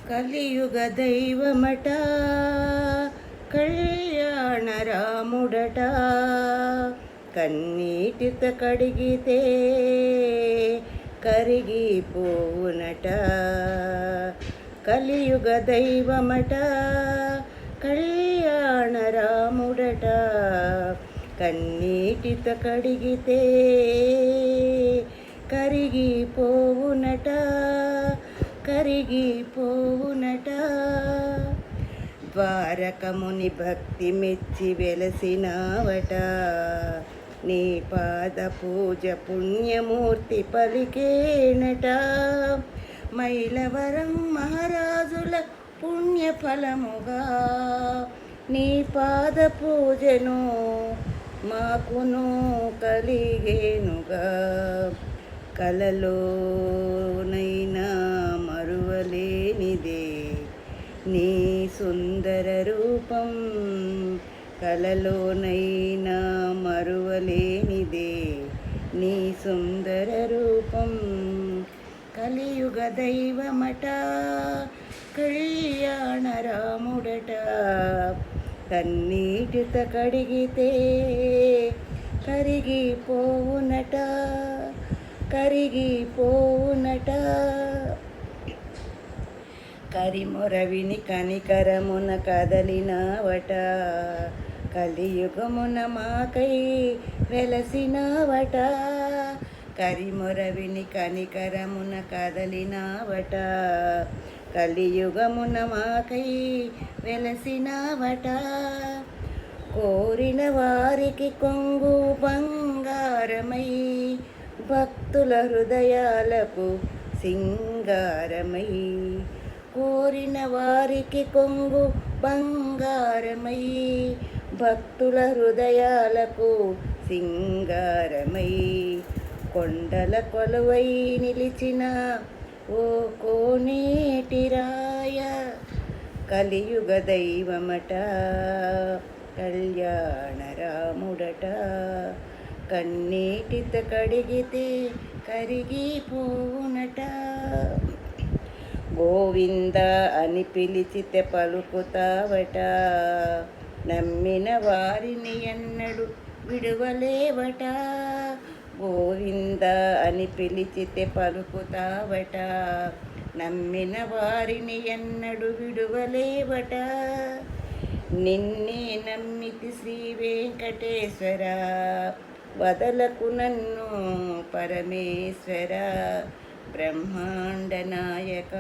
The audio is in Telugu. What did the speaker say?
కలియుగ దైవమట కళ్యాణ రాముడట కన్నీటిత కడిగితే కరిగిపోవునట. కలియుగ దైవమట కళ్యాణ రాముడట కన్నీటిత కడిగితే కరిగిపోవునట కరిగిపోవునట. ద్వారకముని భక్తి మెచ్చి వెలసినావట నీ పాద పూజ పుణ్యమూర్తి పలికేనట. మైలవరం మహారాజుల పుణ్యఫలముగా నీ పాద పూజను మాకును కలిగేనుగా. కలలోనైనా మరువలేనిదే నీ సుందర రూపం, కలలోనైనా మరువలేనిదే నీ సుందర రూపం. కలియుగ దైవమట కళ్యాణ రాముడట కన్నీటిత కడిగితే కరిగిపోవునట కరిగిపోవునట. కరిమొరవిని కనికరమున కదలినావట కలియుగమున మాకై వెలసినావట. కరిమొరవిని కనికరమున కదలినావట కలియుగమున మాకై వెలసినావట. కోరిన వారికి కొంగు బంగారమై భక్తుల హృదయాలకు సింగారమై. కోరిన వారికి కొంగు బంగారమై భక్తుల హృదయాలకు సింగారమై. కొండల కొలువై నిలిచిన ఓ కోనేటిరాయ కలియుగ దైవమట కళ్యాణ రాముడట కన్నీటిత కడిగితే కరిగిపోవునట. గోవింద అని పిలిచితే పలుకుతావట నమ్మిన వారిని ఎన్నడు విడువలేవట. గోవింద అని పిలిచితే పలుకుతావట నమ్మిన వారిని ఎన్నడు విడువలేవట. నిన్నే నమ్మితి శ్రీ వెంకటేశ్వర వదలకు నన్ను పరమేశ్వర బ్రహ్మాండ నాయక.